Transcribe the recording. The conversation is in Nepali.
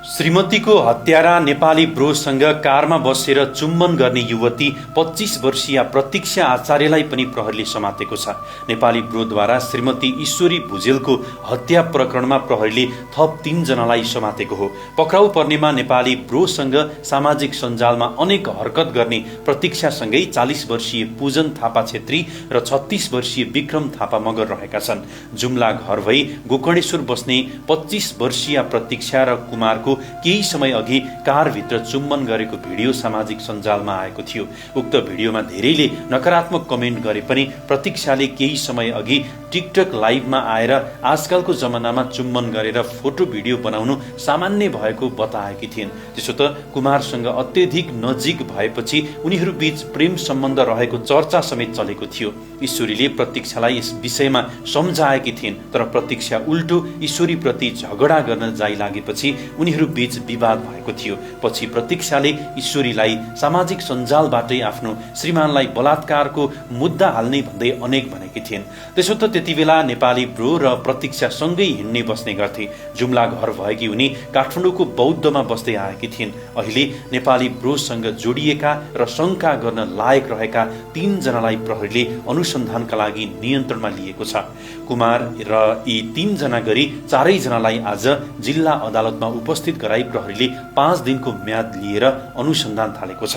श्रीमतीको हत्यारा नेपाली ब्रोसँग कारमा बसेर चुम्बन गर्ने युवती 25 वर्षीय प्रतीक्षा आचार्यलाई पनि प्रहरीले समातेको छ। नेपाली ब्रोद्वारा श्रीमती ईश्वरी भुजेलको हत्या प्रकरणमा प्रहरीले थप 3 जनालाई समातेको हो। पक्राउ पर्नेमा नेपाली ब्रोसँग सामाजिक सञ्जालमा अनेक हरकत गर्ने प्रतीक्षासँगै 40 वर्षीय पूजन थापा छेत्री र 36 वर्षीय विक्रम थापा मगर रहेका छन्। जुम्ला घर भई गोकर्णेश्वर बस्ने 25 वर्षीय प्रतीक्षा र कुमारको केही समय अघि कारभित्र चुम्बन गरेको भिडियो सामाजिक सञ्जालमा आएको थियो। उक्त भिडियोमा धेरैले नकारात्मक कमेन्ट गरे पनि प्रतीक्षाले केही समय अघि टिकटक लाइभमा आएर आजकलको जमानामा चुम्बन गरेर फोटो भिडियो बनाउनु सामान्य भएको बताएकी थिइन्। त्यसो त कुमारसँग अत्यधिक नजिक भएपछि उनीहरू बीच प्रेम सम्बन्ध रहेको चर्चा समेत चलेको थियो। ईश्वरीले प्रतीक्षालाई यस विषयमा सम्झाएकी थिइन्, तर प्रतीक्षा उल्टो ईश्वरीप्रति झगडा गर्न जाइ लागेपछि उनीहरू बीच विवाद भएको थियो। पछि प्रतीक्षाले ईश्वरीलाई सामाजिक सञ्जालबाटै आफ्नो श्रीमानलाई बलात्कारको मुद्दा हाल्ने भन्दै अनेक भनेकी थिइन्। त्यसो त त्यति बेला नेपाली ब्रो र प्रतीक्षा सँगै हिँड्ने बस्ने गर्थे। जुम्ला घर भएकी उनी काठमाडौँको बौद्धमा बस्दै आएकी थिइन्। अहिले नेपाली ब्रोसँग जोडिएका र शङ्का गर्न लायक रहेका 3 जनालाई प्रहरीले अनुसन्धानका लागि नियन्त्रणमा लिएको छ। कुमार र यी 3 जना गरी 4 जनालाई आज जिल्ला अदालतमा उपस्थित गराई प्रहरीले 5 दिनको म्याद लिएर अनुसन्धान थालेको छ।